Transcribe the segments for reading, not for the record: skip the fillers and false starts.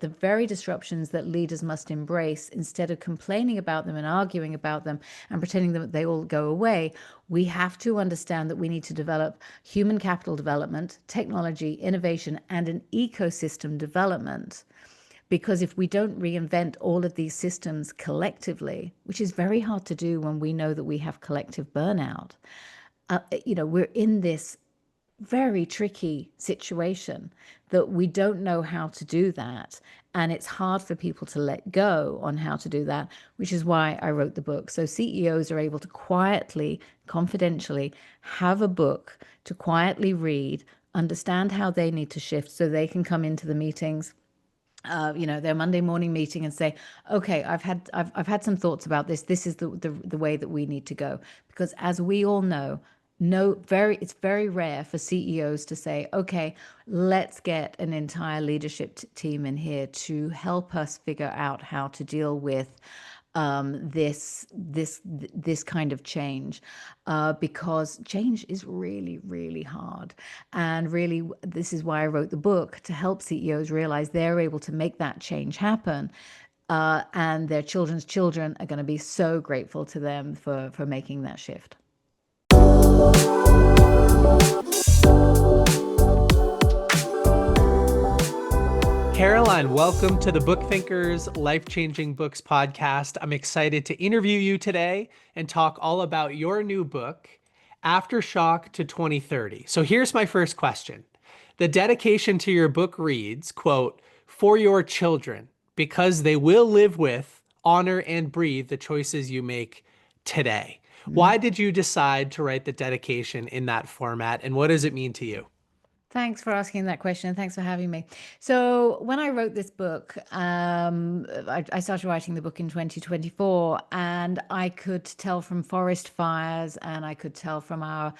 the very disruptions that leaders must embrace, instead of complaining about them and arguing about them and pretending that they all go away, we have to understand that we need to develop human capital development, technology, innovation, and an ecosystem development. Because if we don't reinvent all of these systems collectively, which is very hard to do when we know that we have collective burnout, we're in this very tricky situation that we don't know how to do that. And it's hard for people to let go on how to do that, which is why I wrote the book. So CEOs are able to quietly, confidentially have a book to quietly read, understand how they need to shift so they can come into the meetings, their Monday morning meeting and say, okay, I've had some thoughts about this. This is the way that we need to go. Because as we all know, it's very rare for CEOs to say, okay, let's get an entire leadership team in here to help us figure out how to deal with this kind of change, because change is really, really hard. And really, this is why I wrote the book, to help CEOs realize they're able to make that change happen. And their children's children are going to be so grateful to them for making that shift. Caroline, welcome to the Book Thinkers Life-Changing Books podcast. I'm excited to interview you today and talk all about your new book, AfterShock to 2030. So here's my first question. The dedication to your book reads, quote, "For your children, because they will live with, honor, and breathe the choices you make today." Why did you decide to write the dedication in that format, and what does it mean to you? Thanks for asking that question, and thanks for having me. So when I wrote this book, I started writing the book in 2024, and I could tell from forest fires, and I could tell from our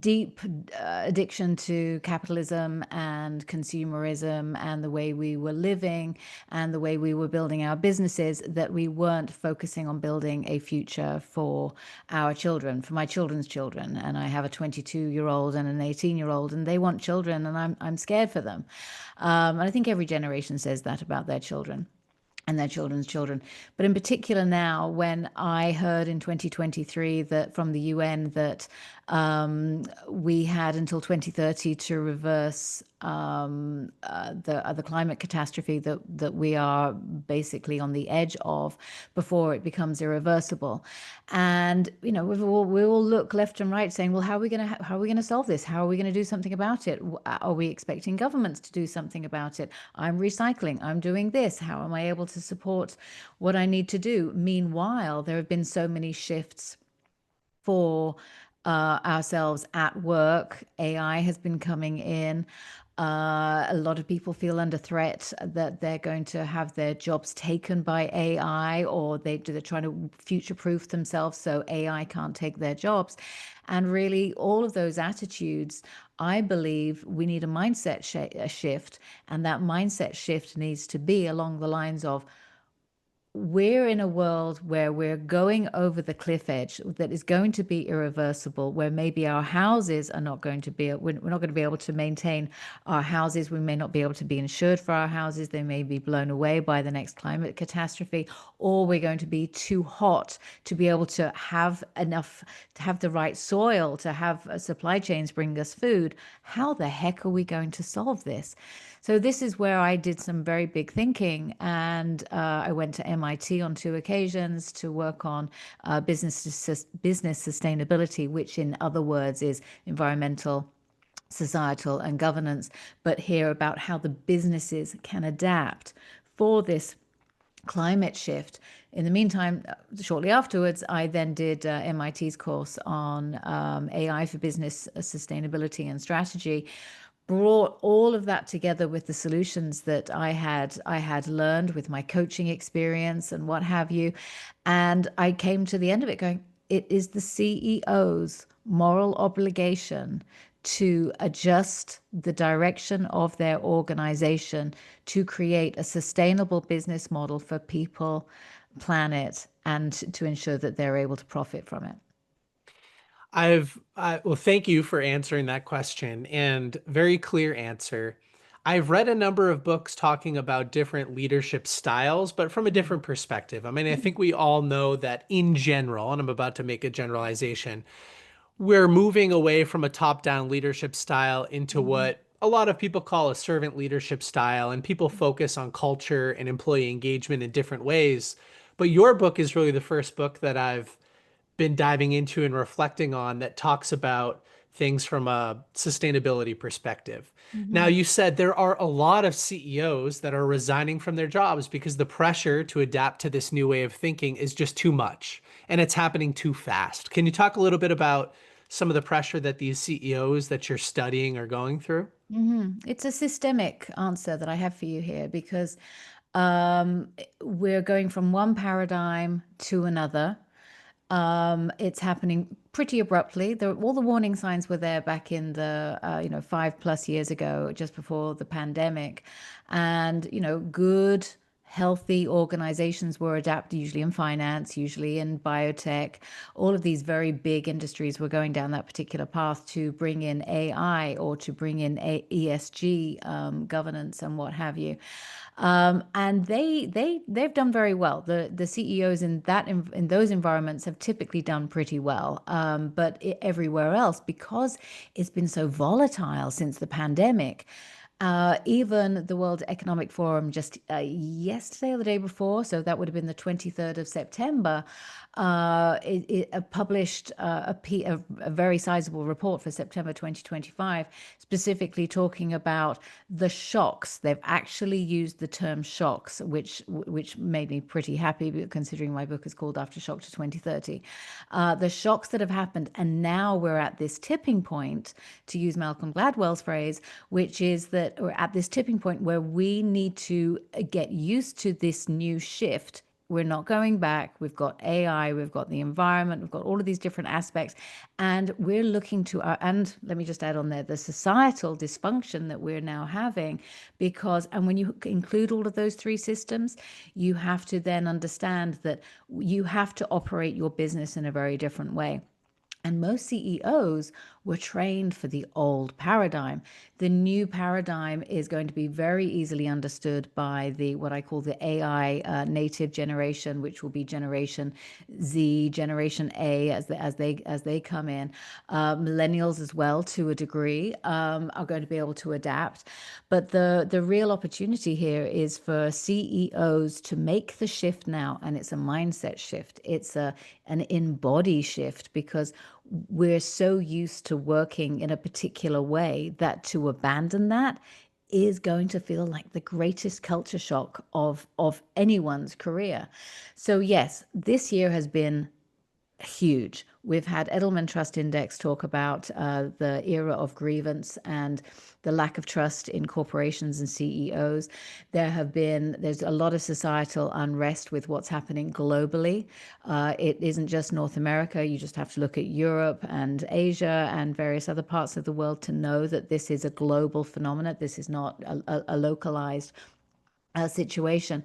deep addiction to capitalism and consumerism and the way we were living and the way we were building our businesses, that we weren't focusing on building a future for our children, for my children's children. And I have a 22-year-old and an 18-year-old, and they want children, and I'm scared for them. And I think every generation says that about their children and their children's children. But in particular now, when I heard in 2023 that from the UN that we had until 2030 to reverse the climate catastrophe that we are basically on the edge of before it becomes irreversible. And we all look left and right saying, well, how are we going to solve this? How are we going to do something about it? Are we expecting governments to do something about it? I'm recycling. I'm doing this. How am I able to support what I need to do? Meanwhile, there have been so many shifts for ourselves at work. AI has been coming in. A lot of people feel under threat that they're going to have their jobs taken by AI, or they're trying to future-proof themselves so AI can't take their jobs. And really, all of those attitudes, I believe we need a mindset shift, and that mindset shift needs to be along the lines of, we're in a world where we're going over the cliff edge that is going to be irreversible, where maybe our houses are not going to be, we're not going to be able to maintain our houses. We may not be able to be insured for our houses. They may be blown away by the next climate catastrophe, or we're going to be too hot to be able to have enough, to have the right soil, to have supply chains bring us food. How the heck are we going to solve this? So this is where I did some very big thinking, and I went to MIT on 2 occasions to work on business sustainability, which in other words is environmental, societal, and governance, but hear about how the businesses can adapt for this climate shift. In the meantime, shortly afterwards, I then did MIT's course on AI for business sustainability and strategy, brought all of that together with the solutions that I had learned with my coaching experience and what have you. And I came to the end of it going, it is the CEO's moral obligation to adjust the direction of their organization to create a sustainable business model for people, planet, and to ensure that they're able to profit from it. Well, thank you for answering that question, and very clear answer. I've read a number of books talking about different leadership styles, but from a different perspective. I mean, I think we all know that in general, and I'm about to make a generalization, we're moving away from a top-down leadership style into Mhm. what a lot of people call a servant leadership style, and people focus on culture and employee engagement in different ways. But your book is really the first book that I've been diving into and reflecting on that talks about things from a sustainability perspective. Now, Mhm. you said there are a lot of CEOs that are resigning from their jobs because the pressure to adapt to this new way of thinking is just too much and it's happening too fast. Can you talk a little bit about some of the pressure that these CEOs that you're studying are going through? It's a systemic answer that I have for you here because we're going from one paradigm to another. It's happening pretty abruptly. All the warning signs were there back in the 5+ years ago, just before the pandemic, and good, healthy organizations were adapted, usually in finance, usually in biotech. All of these very big industries were going down that particular path to bring in AI or to bring in ESG governance and what have you. And they've done very well. The CEOs in those environments have typically done pretty well. But everywhere else, because it's been so volatile since the pandemic, even the World Economic Forum just yesterday or the day before, so that would have been the 23rd of September, it published a very sizable report for September 2025, specifically talking about the shocks. They've actually used the term shocks, which made me pretty happy, considering my book is called AfterShock to 2030. The shocks that have happened, and now we're at this tipping point, to use Malcolm Gladwell's phrase, which is that we're at this tipping point where we need to get used to this new shift. We're not going back. We've got AI, we've got the environment, we've got all of these different aspects. And we're looking to and let me just add on there, the societal dysfunction that we're now having, and when you include all of those three systems, you have to then understand that you have to operate your business in a very different way. And most CEOs were trained for the old paradigm. The new paradigm is going to be very easily understood by the what I call the AI native generation, which will be Generation Z, Generation A as they come in. Millennials as well, to a degree, are going to be able to adapt. But the real opportunity here is for CEOs to make the shift now, and it's a mindset shift. It's an in-body shift, because we're so used to working in a particular way that to abandon that is going to feel like the greatest culture shock of anyone's career. So yes, this year has been huge. We've had Edelman Trust Index talk about the era of grievance and the lack of trust in corporations and CEOs. There's a lot of societal unrest with what's happening globally. It isn't just North America. You just have to look at Europe and Asia and various other parts of the world to know that this is a global phenomenon. This is not a localized situation.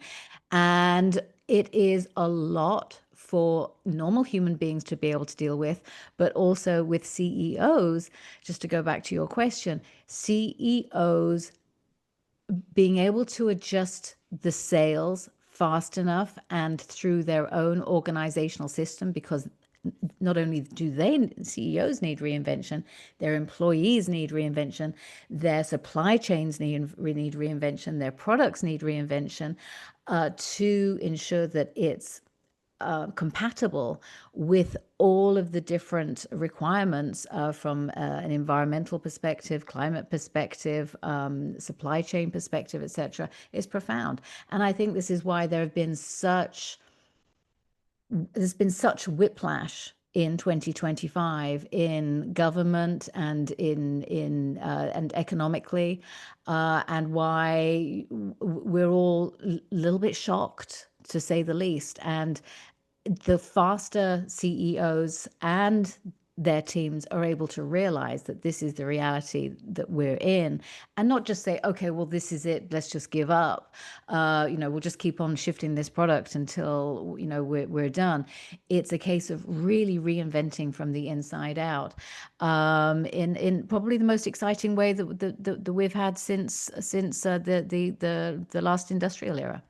And it is a lot for normal human beings to be able to deal with, but also with CEOs. Just to go back to your question, CEOs being able to adjust the sales fast enough and through their own organizational system, because not only do CEOs need reinvention, their employees need reinvention, their supply chains need reinvention, their products need reinvention, to ensure that it's compatible with all of the different requirements, from an environmental perspective, climate perspective, supply chain perspective, etc., is profound. And I think this is why there's been such whiplash in 2025 in government and and economically, and why we're all a little bit shocked, to say the least. And the faster CEOs and their teams are able to realize that this is the reality that we're in, and not just say, okay, well, this is it, let's just give up. We'll just keep on shifting this product until, we're done. It's a case of really reinventing from the inside out, in probably the most exciting way that we've had since the last industrial era.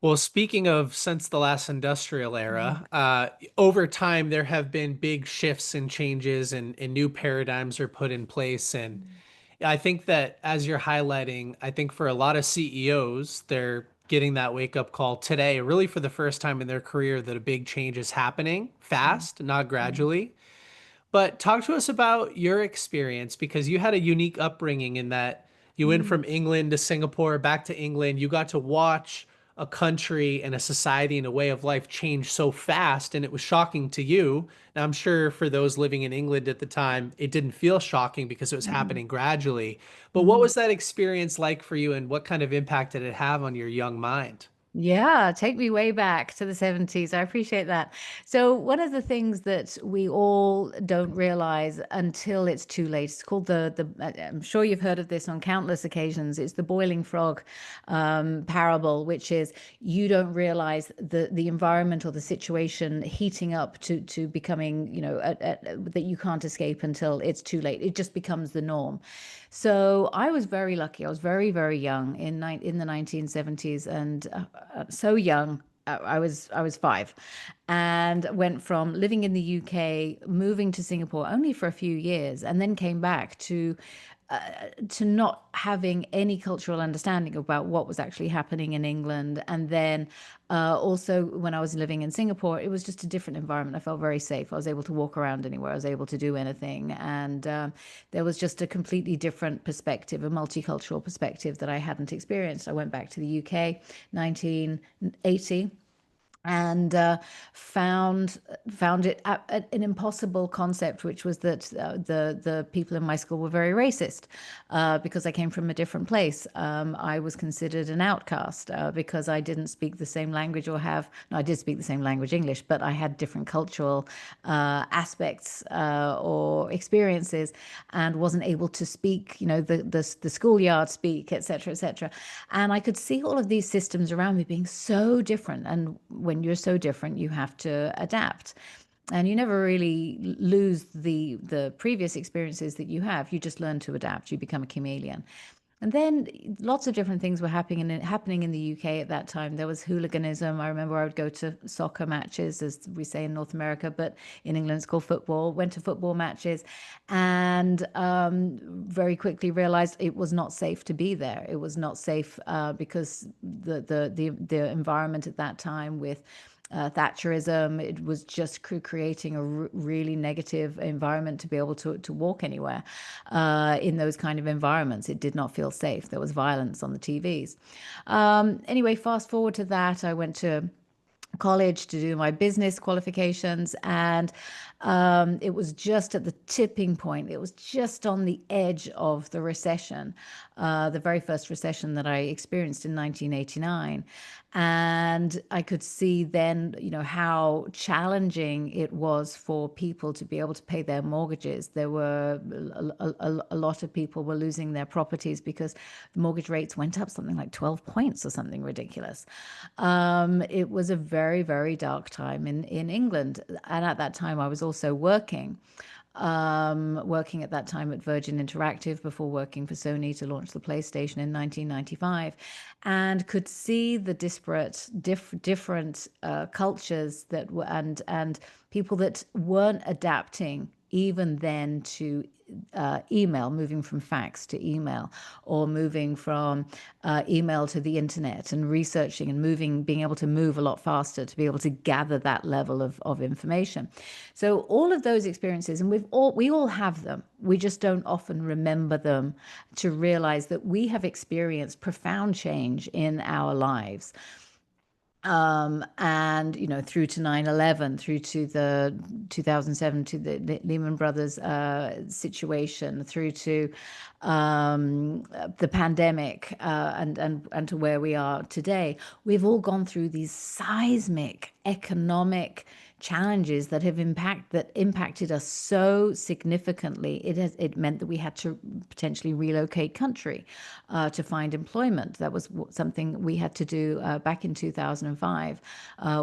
Well, speaking of since the last industrial Mm, era, over time there have been big shifts and changes, and new paradigms are put in place. And I think that as you're highlighting, I think for a lot of CEOs, they're getting that wake up call today, really for the first time in their career, that a big change is happening mm, fast, not mm, gradually. But talk to us about your experience, because you had a unique upbringing in that you went mm, from England to Singapore, back to England. You got to watch a country and a society and a way of life change so fast, and it was shocking to you. Now, I'm sure for those living in England at the time, it didn't feel shocking because it was mm, happening gradually. But what mm. was that experience like for you, and what kind of impact did it have on your young mind? Yeah, take me way back to the 70s. I appreciate that. So, one of the things that we all don't realize until it's too late, it's called I'm sure you've heard of this on countless occasions. It's the boiling frog parable, which is you don't realize the environment or the situation heating up to becoming, that you can't escape until it's too late. It just becomes the norm. So I was very lucky. I was very, very young in the 1970s, and so young. I was 5, and went from living in the UK, moving to Singapore only for a few years, and then came back to not having any cultural understanding about what was actually happening in England. And then also, when I was living in Singapore, it was just a different environment. I felt very safe. I was able to walk around anywhere, I was able to do anything. And there was just a completely different perspective, a multicultural perspective that I hadn't experienced. I went back to the UK 1980, and found it an impossible concept, which was that the people in my school were very racist, because I came from a different place. I was considered an outcast because I didn't speak the same language, or have no, I did speak the same language, English, but I had different cultural aspects or experiences, and wasn't able to speak, the schoolyard speak, etc., etc. And I could see all of these systems around me being so different. And when you're so different, you have to adapt. And you never really lose the previous experiences that you have. You just learn to adapt. You become a chameleon. And then lots of different things were happening in the UK at that time. There was hooliganism. I remember I would go to soccer matches, as we say in North America, but in England it's called football. Went to football matches, and very quickly realized it was not safe to be there. It was not safe because the environment at that time with Thatcherism, it was just creating a really negative environment to be able to walk anywhere in those kind of environments. It did not feel safe. There was violence on the TVs. Anyway, fast forward to that, I went to college to do my business qualifications, and it was just at the tipping point. It was just on the edge of the recession, the very first recession that I experienced in 1989. And I could see then, how challenging it was for people to be able to pay their mortgages. There were a lot of people were losing their properties because the mortgage rates went up something like 12 points or something ridiculous. It was a very, very dark time in England. And at that time, I was also working at that time at Virgin Interactive before working for Sony to launch the PlayStation in 1995, and could see the different cultures that were, and people that weren't adapting even then to email, moving from fax to email, or moving from email to the internet, and researching and moving, being able to move a lot faster to be able to gather that level of information. So all of those experiences, and we all have them. We just don't often remember them to realize that we have experienced profound change in our lives. And through to 9/11, through to the 2007, to the Lehman Brothers situation, through to the pandemic, and to where we are today. We've all gone through these seismic economic challenges that have impacted us so significantly. It meant that we had to potentially relocate country to find employment. That was something we had to do back in 2005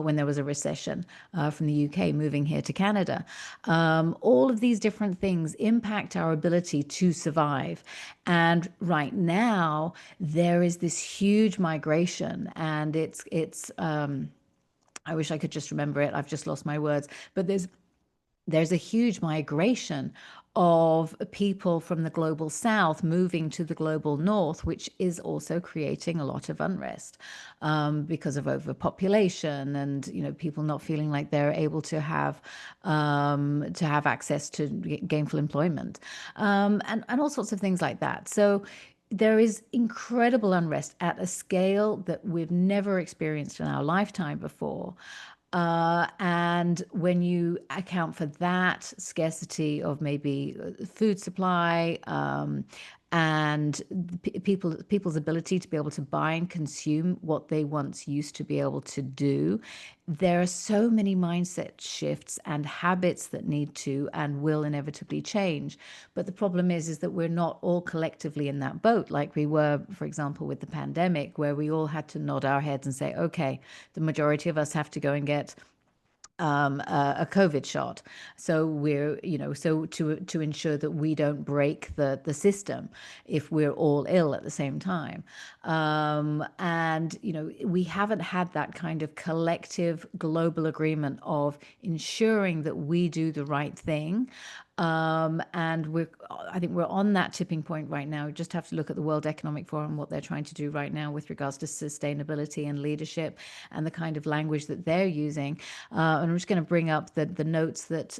when there was a recession from the UK moving here to Canada. All of these different things impact our ability to survive. And right now, there is this huge migration, and I wish I could just remember it. I've just lost my words. But there's a huge migration of people from the global south moving to the global north, which is also creating a lot of unrest because of overpopulation and people not feeling like they're able to have access to gainful employment and all sorts of things like that. So there is incredible unrest at a scale that we've never experienced in our lifetime before. And when you account for that scarcity of maybe food supply, and people's ability to be able to buy and consume what they once used to be able to do, there are so many mindset shifts and habits that need to and will inevitably change. But the problem is that we're not all collectively in that boat like we were, for example, with the pandemic, where we all had to nod our heads and say, okay, the majority of us have to go and get a COVID shot. So so to ensure that we don't break the system if we're all ill at the same time. And we haven't had that kind of collective global agreement of ensuring that we do the right thing. And I think we're on that tipping point right now. We just have to look at the World Economic Forum, what they're trying to do right now with regards to sustainability and leadership and the kind of language that they're using. And I'm just going to bring up the notes that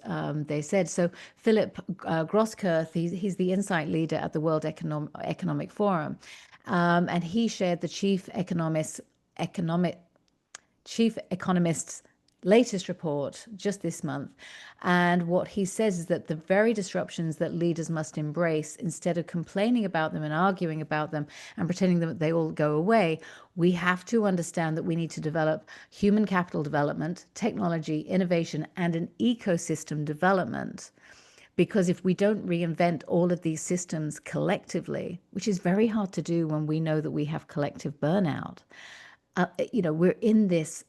they said. So Philip Grosskirth, he's the insight leader at the World Economic Forum. And he shared the chief economist's latest report just this month. And what he says is that the very disruptions that leaders must embrace, instead of complaining about them and arguing about them and pretending that they all go away, we have to understand that we need to develop human capital development, technology, innovation, and an ecosystem development. Because if we don't reinvent all of these systems collectively, which is very hard to do when we know that we have collective burnout, we're in this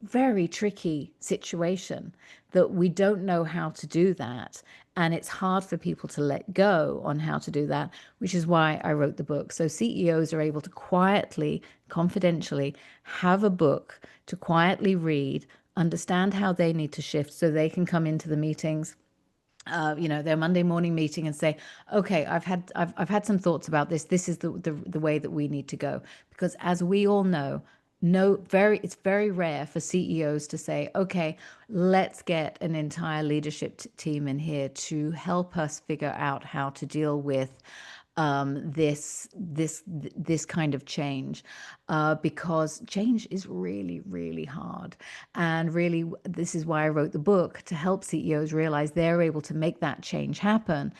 very tricky situation that we don't know how to do that. And it's hard for people to let go on how to do that, which is why I wrote the book. So CEOs are able to quietly, confidentially have a book to quietly read, understand how they need to shift so they can come into the meetings, their Monday morning meeting and say, okay, I've had some thoughts about this. This is the way that we need to go. Because as we all know, it's very rare for CEOs to say, okay, let's get an entire leadership team in here to help us figure out how to deal with this kind of change, because change is really, really hard. And really, this is why I wrote the book, to help CEOs realize they're able to make that change happen.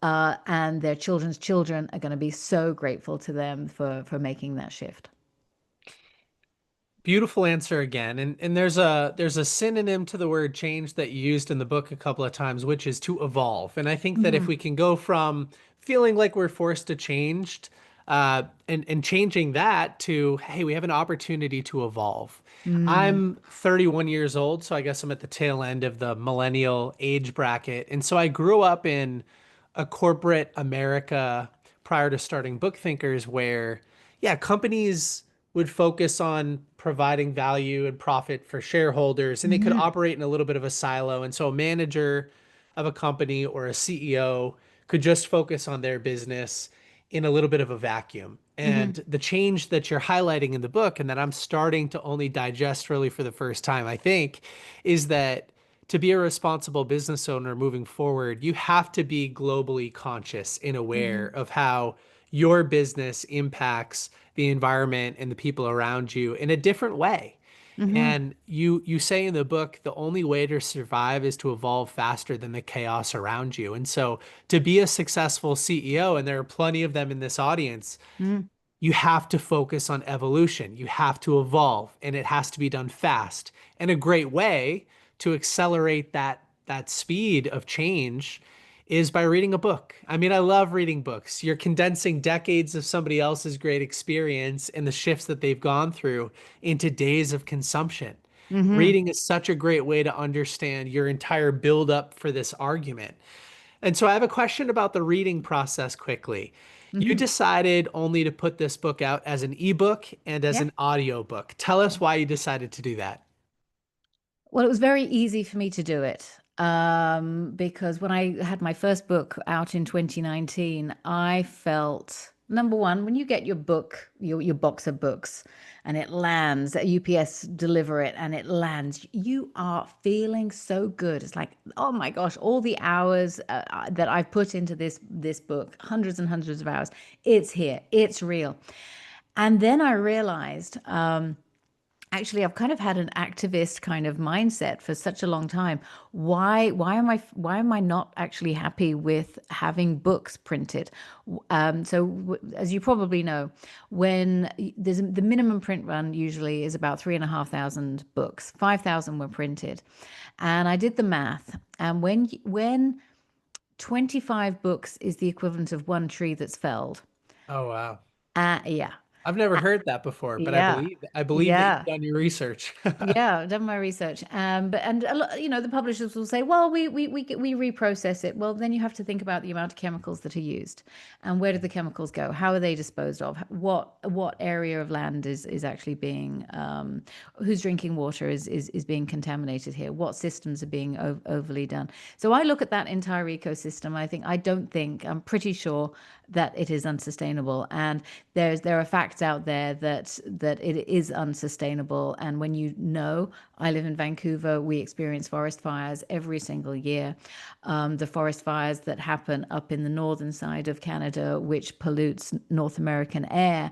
And their children's children are going to be so grateful to them for making that shift. Beautiful answer again. And there's a synonym to the word change that you used in the book a couple of times, which is to evolve. And I think that if we can go from feeling like we're forced to change, and changing that to, hey, we have an opportunity to evolve. I'm 31 years old, so I guess I'm at the tail end of the millennial age bracket. And so I grew up in a corporate America prior to starting Book Thinkers where, yeah, companies would focus on providing value and profit for shareholders, and they could operate in a little bit of a silo. And so a manager of a company or a CEO could just focus on their business in a little bit of a vacuum. And the change that you're highlighting in the book, and that I'm starting to only digest really for the first time, I think, is that to be a responsible business owner moving forward, you have to be globally conscious and aware of how your business impacts the environment and the people around you in a different way. And you say in the book, the only way to survive is to evolve faster than the chaos around you. And so to be a successful CEO, and there are plenty of them in this audience, you have to focus on evolution. You have to evolve, and it has to be done fast. And a great way to accelerate that speed of change is by reading a book. I mean, I love reading books. You're condensing decades of somebody else's great experience and the shifts that they've gone through into days of consumption. Mm-hmm. Reading is such a great way to understand your entire build up for this argument. And so I have a question about the reading process quickly. You Mm-hmm. decided only to put this book out as an ebook and as Yeah. an audiobook. Tell us why you decided to do that. Well, it was very easy for me to do it because when I had my first book out in 2019, I felt number one, when you get your book, your box of books, and it lands, UPS deliver it and it lands, you are feeling so good. It's like, oh my gosh, all the hours that I've put into this book, hundreds and hundreds of hours, it's here, it's real. And then I realized, actually, I've kind of had an activist kind of mindset for such a long time. Why am I not actually happy with having books printed? As you probably know, when there's the minimum print run usually is about 3,500 books. 5,000 were printed, and I did the math. And when 25 books is the equivalent of one tree that's felled, Oh, wow. yeah, I've never uh, heard that before, but yeah, I believe that you've yeah. done your research. Yeah, I've done my research. But and a lot, the publishers will say, well, we reprocess it. Well, then you have to think about the amount of chemicals that are used, and where do the chemicals go? How are they disposed of? What area of land is actually being whose drinking water is being contaminated here? What systems are being overly done? So I look at that entire ecosystem. I'm pretty sure that it is unsustainable, and there are facts out there that it is unsustainable. And when I live in Vancouver, we experience forest fires every single year. The forest fires that happen up in the northern side of Canada, which pollutes North American air,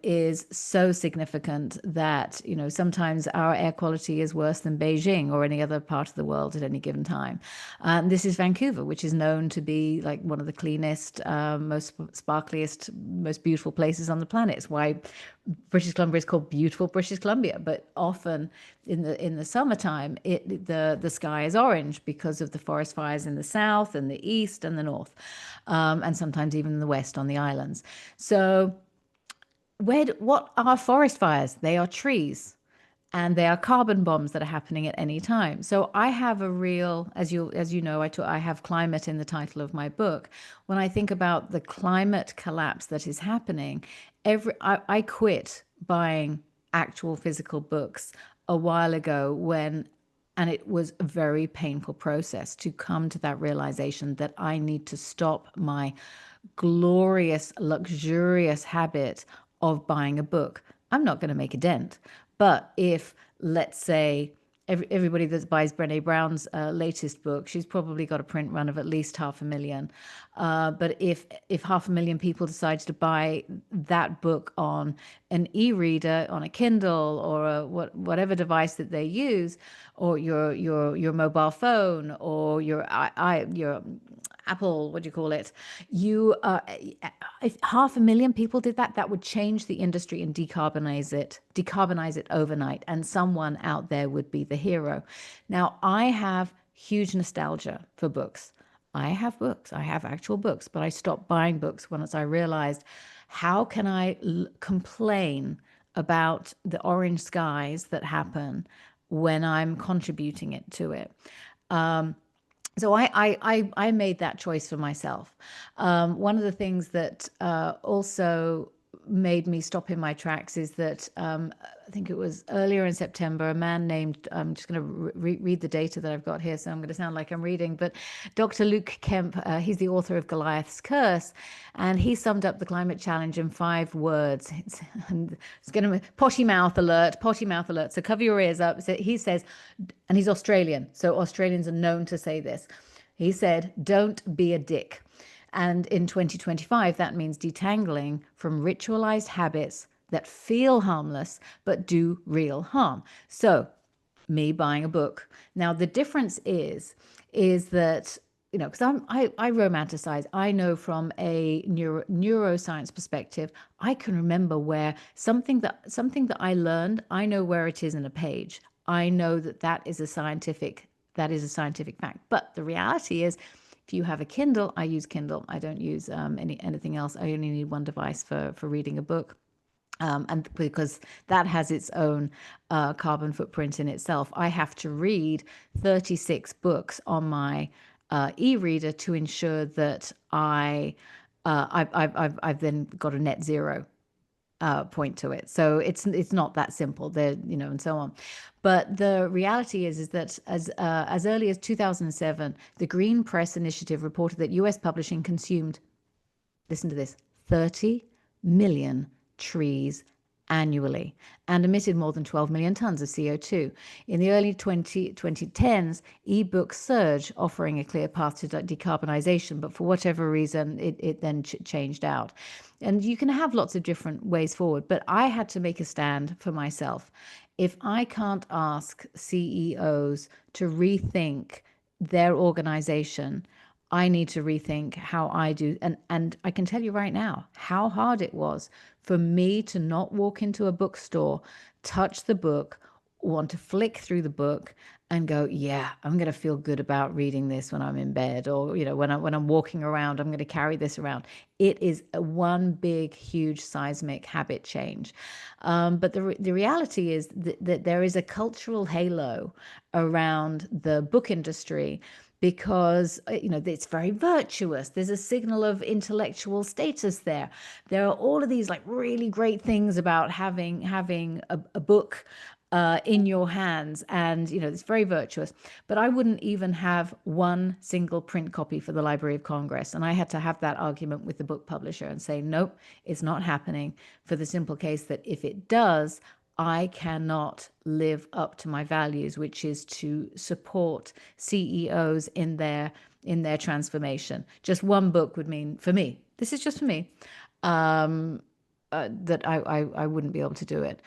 is so significant that, sometimes our air quality is worse than Beijing or any other part of the world at any given time. This is Vancouver, which is known to be like one of the cleanest, most sparkliest, most beautiful places on the planet. It's why British Columbia is called beautiful British Columbia, but often in the summertime, the sky is orange because of the forest fires in the south and the east and the north, and sometimes even in the west on the islands. So what are forest fires? They are trees, and they are carbon bombs that are happening at any time. So I have a real, as you know, I have climate in the title of my book. When I think about the climate collapse that is happening, I quit buying actual physical books a while ago and it was a very painful process to come to that realization that I need to stop my glorious, luxurious habit of buying a book. I'm not going to make a dent. But if, let's say, everybody that buys Brené Brown's latest book, she's probably got a print run of at least 500,000. But if 500,000 people decide to buy that book on an e-reader, on a Kindle, or whatever device that they use, or your mobile phone, or your Apple, what do you call it? If 500,000 people did that, that would change the industry and decarbonize it overnight. And someone out there would be the hero. Now, I have huge nostalgia for books. I have books, I have actual books, but I stopped buying books once I realized, how can I complain about the orange skies that happen when I'm contributing it to it? So I made that choice for myself. One of the things that also made me stop in my tracks is that I think it was earlier in September, a man named, I'm just going to read the data that I've got here, so I'm going to sound like I'm reading, but Dr. Luke Kemp, he's the author of Goliath's Curse, and he summed up the climate challenge in 5 words. It's going to potty mouth alert, potty mouth alert. So cover your ears up. So he says, and he's Australian, so Australians are known to say this. He said, "Don't be a dick." And in 2025, that means detangling from ritualized habits that feel harmless but do real harm. So, me buying a book. Now, the difference is that, because I romanticize. I know from a neuroscience perspective, I can remember where something that I learned, I know where it is in a page. I know that that is a scientific fact. But the reality is, if you have a Kindle, I use Kindle. I don't use anything else. I only need one device for reading a book. And because that has its own carbon footprint in itself, I have to read 36 books on my e-reader to ensure that I've then got a net zero point to it. So it's not that simple there, and so on. But the reality is that as early as 2007, the Green Press Initiative reported that U.S. publishing consumed, listen to this, 30 million trees annually and emitted more than 12 million tons of CO2. In the early 2010s, ebooks surged, offering a clear path to decarbonization, but for whatever reason, it then changed out. And you can have lots of different ways forward, but I had to make a stand for myself. If I can't ask CEOs to rethink their organization, I need to rethink how I do. And I can tell you right now how hard it was for me to not walk into a bookstore, touch the book, want to flick through the book and go, yeah, I'm going to feel good about reading this when I'm in bed, or when I'm walking around, I'm going to carry this around. It is one big, huge seismic habit change. But the reality is that there is a cultural halo around the book industry because it's very virtuous. There's a signal of intellectual status there. There are all of these like really great things about having a book in your hands, and it's very virtuous. But I wouldn't even have one single print copy for the Library of Congress, and I had to have that argument with the book publisher and say, nope, it's not happening, for the simple case that if it does, I cannot live up to my values, which is to support CEOs in their transformation. Just one book would mean, for me, this is just for me, that I wouldn't be able to do it.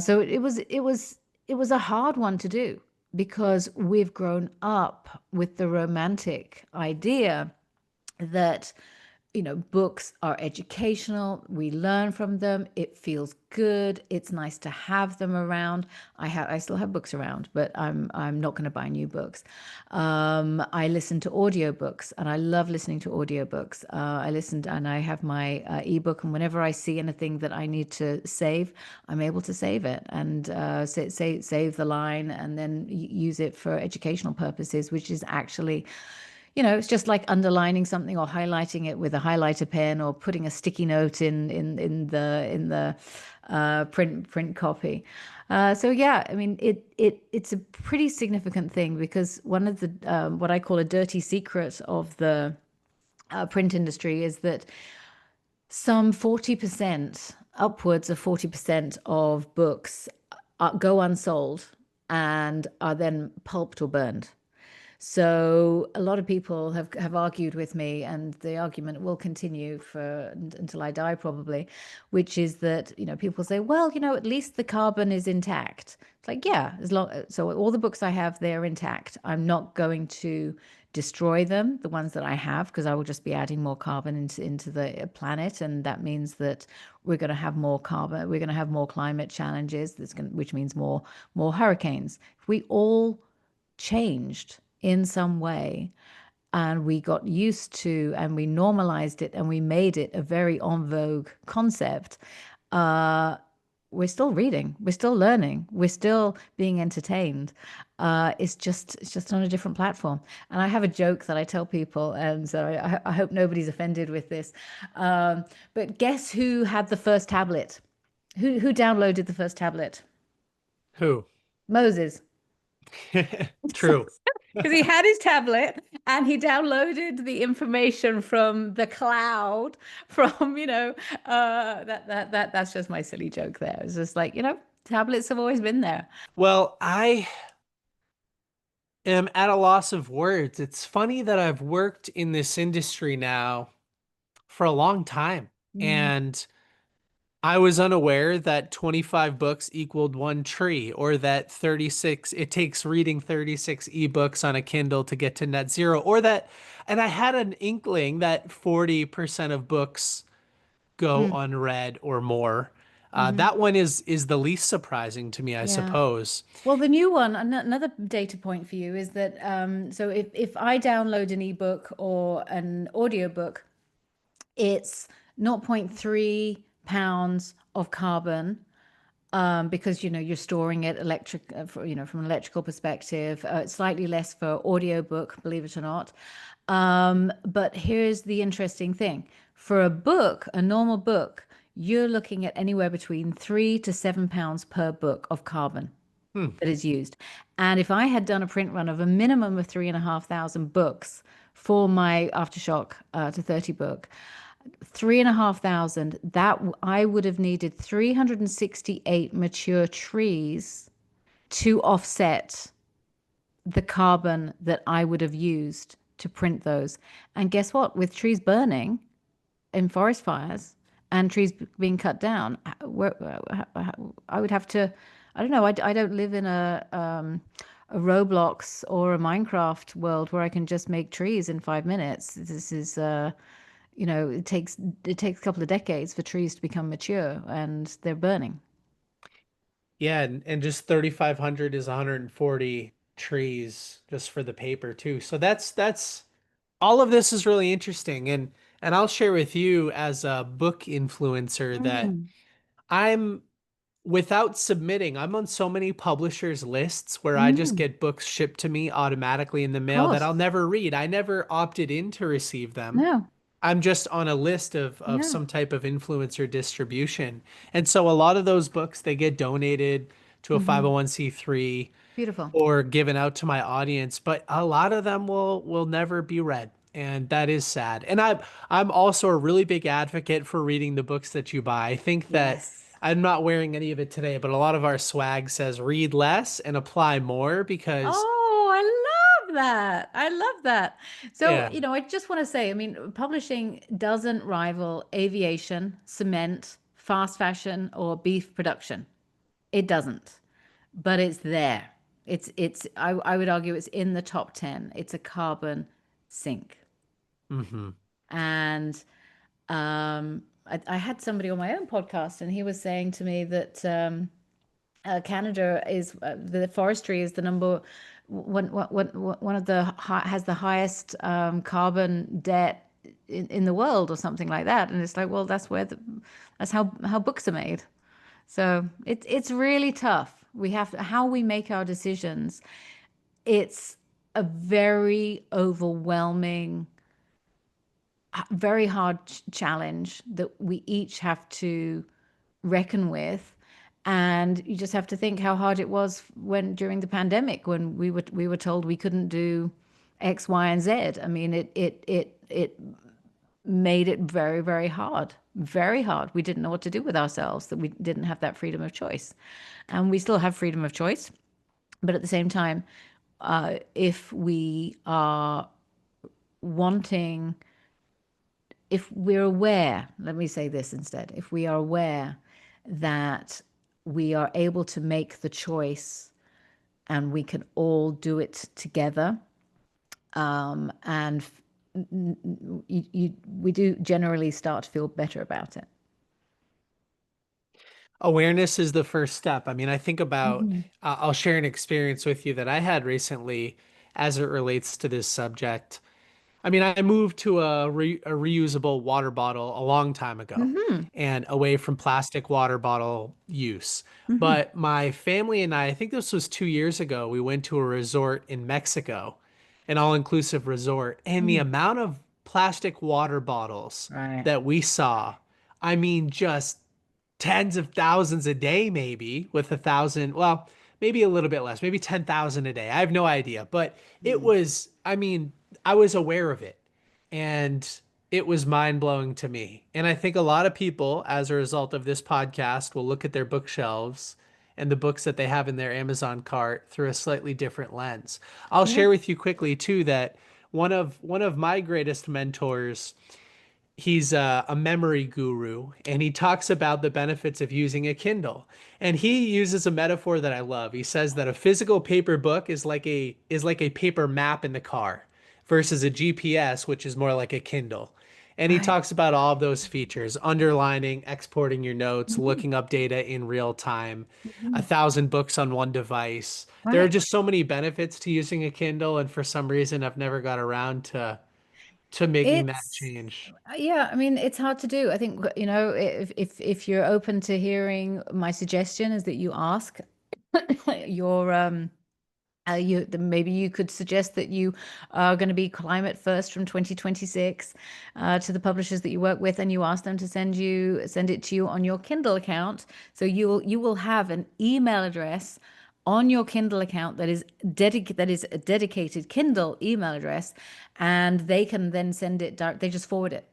So it was a hard one to do because we've grown up with the romantic idea that books are educational. We learn from them. It feels good. It's nice to have them around. I still have books around, but I'm not going to buy new books. I listen to audiobooks, and I love listening to audiobooks. I listened, and I have my ebook, and whenever I see anything that I need to save, I'm able to save it and save the line and then use it for educational purposes, which is actually it's just like underlining something or highlighting it with a highlighter pen or putting a sticky note in the print copy. So yeah, I mean it's a pretty significant thing because one of the what I call a dirty secret of the print industry is that some 40%, upwards of 40% of books go unsold and are then pulped or burned. So a lot of people have argued with me, and the argument will continue until I die probably, which is that people say, well, at least the carbon is intact. It's like, yeah, so all the books I have, they're intact. I'm not going to destroy them, the ones that I have, because I will just be adding more carbon into the planet, and that means that we're going to have more carbon. We're going to have more climate challenges. Which means more hurricanes. If we all changed in some way and we got used to and we normalized it and we made it a very en vogue concept, we're still reading, we're still learning, we're still being entertained. It's just on a different platform. And I have a joke that I tell people, and so I hope nobody's offended with this, but guess who had the first tablet? Who downloaded the first tablet? Who? Moses. True. Because he had his tablet and he downloaded the information from the cloud from, that's just my silly joke there. It's just like, tablets have always been there. Well, I am at a loss of words. It's funny that I've worked in this industry now for a long time, and I was unaware that 25 books equaled one tree, or that it takes reading 36 ebooks on a Kindle to get to net zero, and I had an inkling that 40% of books go unread or more. Hmm. That one is the least surprising to me, I Yeah. suppose. Well, the new one, another data point for you is that so if I download an ebook or an audiobook, it's zero point 0.3 pounds of carbon, because you're storing it electric, from an electrical perspective. It's slightly less for audiobook, believe it or not. But here's the interesting thing: for a book, a normal book, you're looking at anywhere between 3 to 7 pounds per book of carbon Hmm. that is used. And if I had done a print run of a minimum of 3,500 books for my Aftershock to 30 book, 3,500, that I would have needed 368 mature trees to offset the carbon that I would have used to print those. And guess what? With trees burning in forest fires and trees being cut down, I would have to, I don't know, I don't live in a Roblox or a Minecraft world where I can just make trees in 5 minutes. This is, it takes a couple of decades for trees to become mature and they're burning. Yeah, and just 3,500 is 140 trees just for the paper too. So that's all of this is really interesting, and I'll share with you as a book influencer that Mm, I'm without submitting, I'm on so many publishers' lists where I just mm, get books shipped to me automatically in the of mail that I'll course. never read. I never opted in to receive them. No. I'm just on a list of Yeah. some type of influencer distribution. And so a lot of those books, they get donated to a Hmm. 501c3 Beautiful. or given out to my audience, but a lot of them will never be read. And that is sad. And I'm also a really big advocate for reading the books that you buy. I think that Yes. I'm not wearing any of it today, but a lot of our swag says read less and apply more because Oh, I love that. I love that. So, yeah. I just want to say, I mean, publishing doesn't rival aviation, cement, fast fashion, or beef production. It doesn't, but it's there. I would argue it's in the top 10. It's a carbon sink. Hmm. And I had somebody on my own podcast, and he was saying to me that Canada is the forestry is the number one of the has the highest carbon debt in the world or something like that. And it's like, well, that's how books are made. So it's really tough. We have to, how we make our decisions. It's a very overwhelming, very hard challenge that we each have to reckon with. And you just have to think how hard it was when during the pandemic when we were told we couldn't do X, Y, and Z. I mean, it made it very, very hard. Very hard. We didn't know what to do with ourselves, that we didn't have that freedom of choice. And we still have freedom of choice. But at the same time, if we are wanting if we're aware, let me say this instead, if we are aware that we are able to make the choice and we can all do it together, and we do generally start to feel better about it. Awareness is the first step. I mean, I think about, Hmm. I'll share an experience with you that I had recently as it relates to this subject. I mean, I moved to a reusable water bottle a long time ago Hmm. and away from plastic water bottle use. Hmm. But my family and I think this was 2 years ago, we went to a resort in Mexico, an all-inclusive resort, and the Mm. amount of plastic water bottles Right. that we saw, I mean, just tens of thousands a day, maybe with 1,000, well, maybe a little bit less, maybe 10,000 a day. I have no idea, but it Mm. was, I mean, I was aware of it and it was mind blowing to me. And I think a lot of people, as a result of this podcast, will look at their bookshelves and the books that they have in their Amazon cart through a slightly different lens. I'll Yeah. share with you quickly too that one of my greatest mentors, he's a memory guru and he talks about the benefits of using a Kindle. And he uses a metaphor that I love. He says that a physical paper book is like a paper map in the car versus a GPS, which is more like a Kindle. And he Right. talks about all of those features, underlining, exporting your notes, Mhm. looking up data in real time, Mhm. 1,000 books on one device. There are Right. just so many benefits to using a Kindle, and for some reason I've never got around to making that It's change. yeah, I mean, it's hard to do. I think, if you're open to hearing, my suggestion is that you ask your maybe you could suggest that you are going to be climate first from 2026 to the publishers that you work with, and you ask them to send it to you on your Kindle account. So you will have an email address on your Kindle account that is a dedicated Kindle email address, and they can then send it direct. They just forward it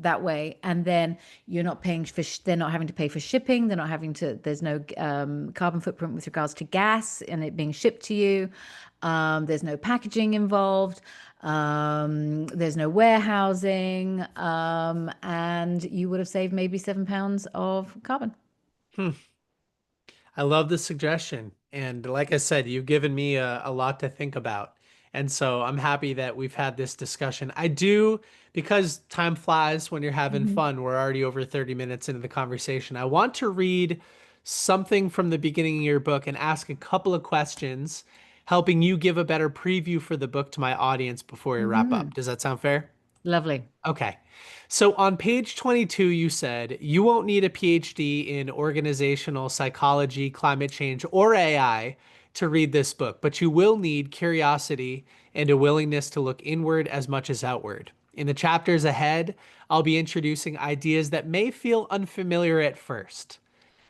that way, and then you're not paying for they're not having to pay for shipping, they're not having to there's no carbon footprint with regards to gas and it being shipped to you. There's no packaging involved. There's no warehousing, and you would have saved maybe £7 of carbon. Hmm. I love the suggestion. And like I said, you've given me a lot to think about. And so I'm happy that we've had this discussion. I do, because time flies when you're having Mhm. fun. We're already over 30 minutes into the conversation. I want to read something from the beginning of your book and ask a couple of questions, helping you give a better preview for the book to my audience before we wrap Mhm. up. Does that sound fair? Lovely. Okay. So on page 22, you said you won't need a PhD in organizational psychology, climate change, or AI to read this book, but you will need curiosity and a willingness to look inward as much as outward. In the chapters ahead, I'll be introducing ideas that may feel unfamiliar at first: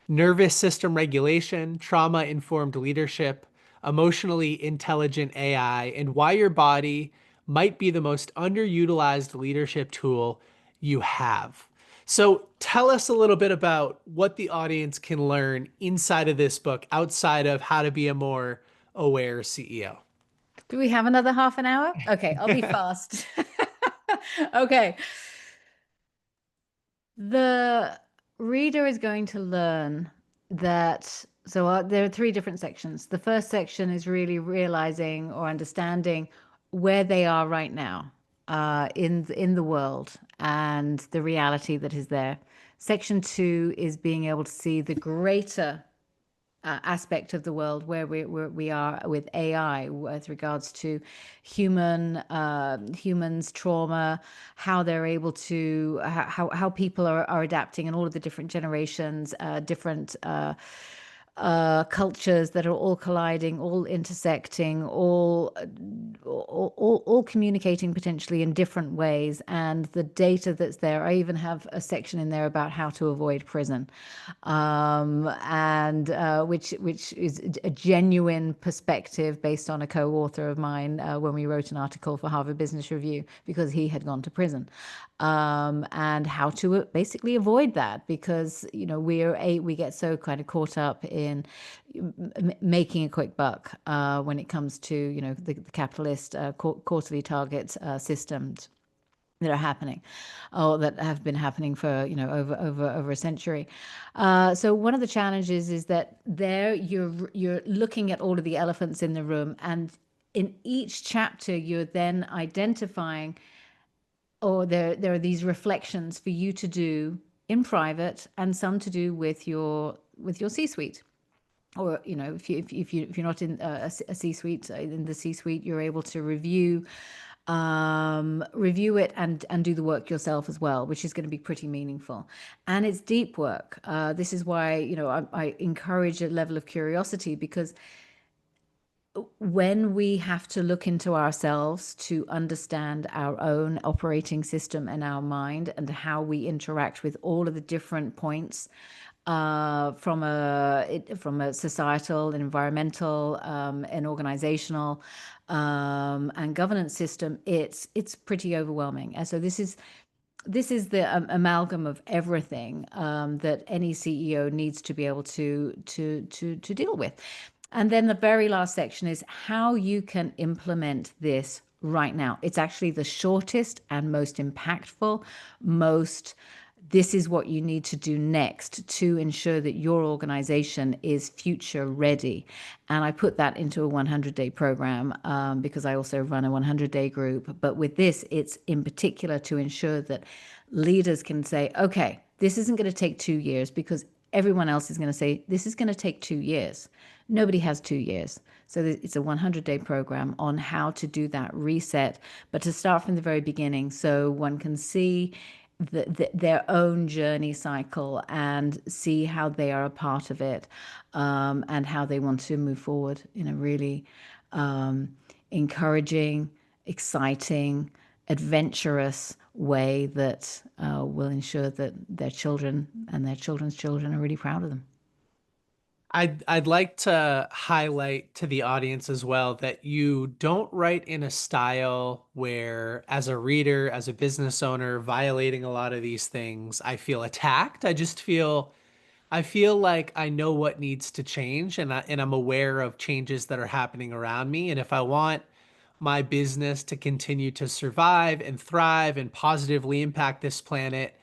nervous system regulation, trauma informed leadership, emotionally intelligent AI, and why your body might be the most underutilized leadership tool you have. So, tell us a little bit about what the audience can learn inside of this book outside of how to be a more aware CEO. Do we have another half an hour? Okay, I'll be fast. Okay. The reader is going to learn that. So there are three different sections. The first section is really realizing or understanding where they are right now, in the world, and the reality that is there. Section two is being able to see the greater aspect of the world where we are with AI with regards to humans trauma, how they're able to how people are adapting, and all of the different generations, different cultures that are all colliding, all intersecting, all communicating potentially in different ways, and the data that's there. I even have a section in there about how to avoid prison, and which is a genuine perspective based on a co-author of mine, when we wrote an article for Harvard Business Review, because he had gone to prison, and how to basically avoid that, because we get so kind of caught up in making a quick buck, when it comes to the capitalist quarterly target systems that are happening, or that have been happening for over a century. So one of the challenges is that there you're looking at all of the elephants in the room, and in each chapter you're then identifying, or there are these reflections for you to do in private, and some to do with your C-suite. Or if you're not in a C-suite, in the C-suite, you're able to review it and do the work yourself as well, which is going to be pretty meaningful. And it's deep work. This is why I encourage a level of curiosity, because when we have to look into ourselves to understand our own operating system and our mind, and how we interact with all of the different points, from a societal and environmental, and organizational, and governance system, it's pretty overwhelming. And so this is the amalgam of everything, that any CEO needs to be able to deal with. And then the very last section is how you can implement this right now. It's actually the shortest and most impactful, most this is what you need to do next to ensure that your organization is future ready. And I put that into a 100-day program, because I also run a 100-day group. But with this, it's in particular to ensure that leaders can say, okay, this isn't going to take 2 years because everyone else is going to say, this is going to take 2 years. Nobody has 2 years. So it's a 100-day program on how to do that reset, but to start from the very beginning so one can see their own journey cycle and see how they are a part of it, and how they want to move forward in a really um, encouraging, exciting, adventurous way that will ensure that their children and their children's children are really proud of them. I'd like to highlight to the audience as well that you don't write in a style where, as a reader, as a business owner, violating a lot of these things, I feel attacked. I feel like I know what needs to change, and I'm aware of changes that are happening around me. And if I want my business to continue to survive and thrive and positively impact this planet,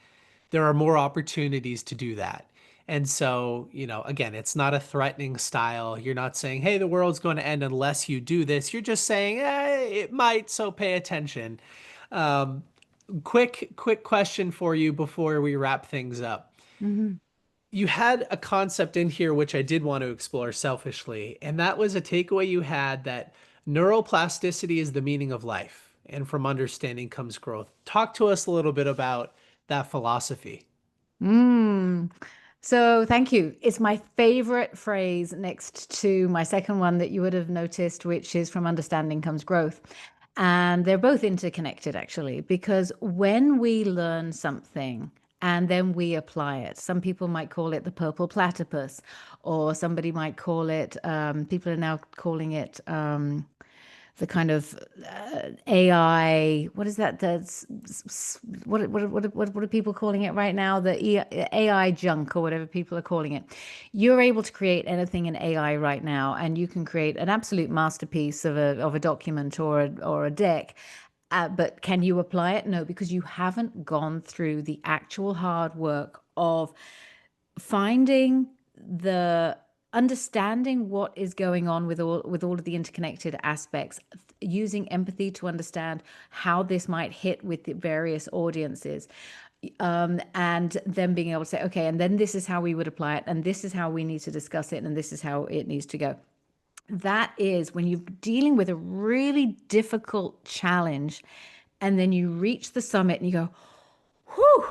there are more opportunities to do that. And so, again, it's not a threatening style. You're not saying, hey, the world's going to end unless you do this. You're just saying, it might, so pay attention. Um, quick question for you before we wrap things up. Mm-hmm. You had a concept in here which I did want to explore selfishly, and that was a takeaway you had that neuroplasticity is the meaning of life, and from understanding comes growth. Talk to us a little bit about that philosophy. Mm. So thank you. It's my favorite phrase next to my second one that you would have noticed, which is from understanding comes growth. And they're both interconnected, actually, because when we learn something and then we apply it, some people might call it the purple platypus, or somebody might call it, people are now calling it, the kind of AI. What is that? What are people calling it right now? AI junk or whatever people are calling it. You're able to create anything in AI right now, and you can create an absolute masterpiece of a document or a deck. But can you apply it? No, because you haven't gone through the actual hard work of finding the understanding what is going on with all of the interconnected aspects, using empathy to understand how this might hit with the various audiences, and then being able to say, okay, and then this is how we would apply it, and this is how we need to discuss it, and this is how it needs to go. That is when you're dealing with a really difficult challenge, and then you reach the summit and you go, whew,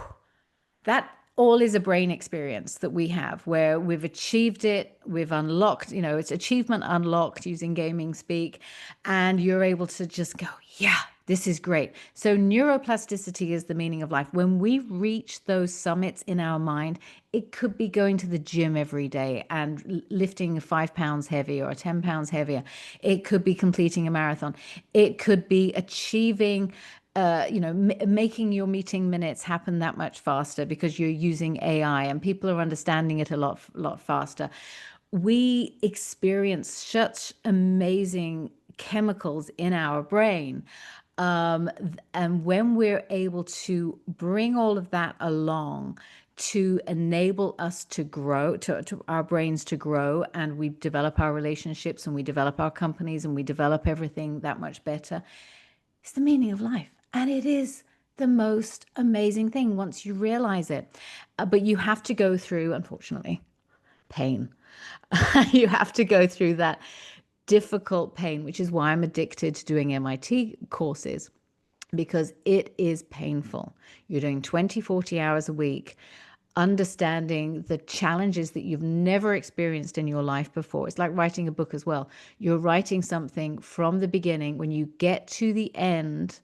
that all is a brain experience that we have where we've achieved it, we've unlocked, it's achievement unlocked using gaming speak, and you're able to just go, yeah, this is great. So neuroplasticity is the meaning of life. When we reach those summits in our mind, it could be going to the gym every day and lifting 5 pounds heavier or 10 pounds heavier. It could be completing a marathon. It could be achieving making your meeting minutes happen that much faster because you're using AI and people are understanding it a lot faster. We experience such amazing chemicals in our brain. And when we're able to bring all of that along to enable us to grow, to our brains to grow, and we develop our relationships and we develop our companies and we develop everything that much better, it's the meaning of life. And it is the most amazing thing once you realize it. But you have to go through, unfortunately, pain. You have to go through that difficult pain, which is why I'm addicted to doing MIT courses, because it is painful. You're doing 20, 40 hours a week, understanding the challenges that you've never experienced in your life before. It's like writing a book as well. You're writing something from the beginning. When you get to the end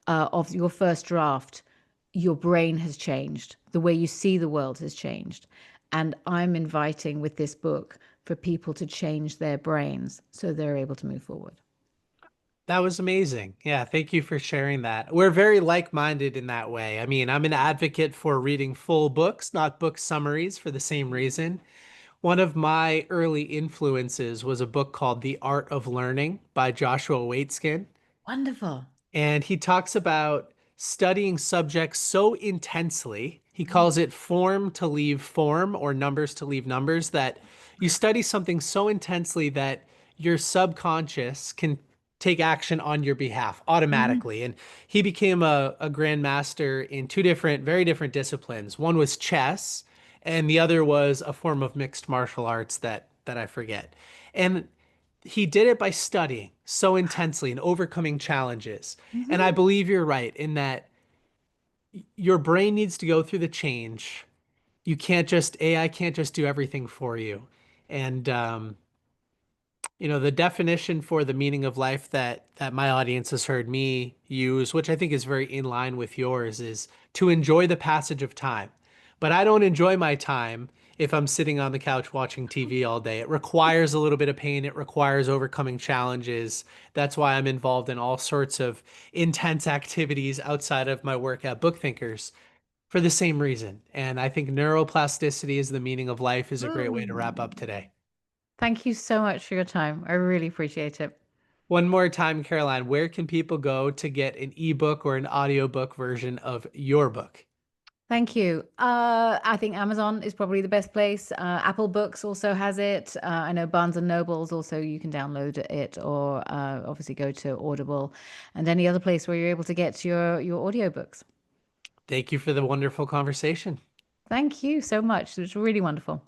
of your first draft, your brain has changed. The way you see the world has changed. And I'm inviting with this book for people to change their brains so they're able to move forward. That was amazing. Yeah, thank you for sharing that. We're very like-minded in that way. I mean, I'm an advocate for reading full books, not book summaries, for the same reason. One of my early influences was a book called The Art of Learning by Joshua Waitzkin. Wonderful. And he talks about studying subjects so intensely. He calls it form to leave form, or numbers to leave numbers, that you study something so intensely that your subconscious can take action on your behalf Mhm. automatically. And he became a grandmaster in two different, very different disciplines. One was chess, and the other was a form of mixed martial arts that I forget. And he did it by studying so intensely and overcoming challenges. And I Mhm. believe you're right in that your brain needs to go through the change. You can't just, AI can't just do everything for you. And the definition for the meaning of life that my audience has heard me use, which I think is very in line with yours, is to enjoy the passage of time. But I don't enjoy my time if I'm sitting on the couch watching TV all day. It requires a little bit of pain. It requires overcoming challenges. That's why I'm involved in all sorts of intense activities outside of my work at Book Thinkers for the same reason. And I think neuroplasticity is the meaning of life is a great way to wrap up Mm. today. Thank you so much for your time. I really appreciate it. One more time, Caroline, where can people go to get an ebook or an audiobook version of your book? Thank you. I think Amazon is probably the best place. Apple Books also has it. I know Barnes and Nobles also you can download it, or obviously go to Audible and any other place where you're able to get your audiobooks. Thank you for the wonderful conversation. Thank you so much. It was really wonderful.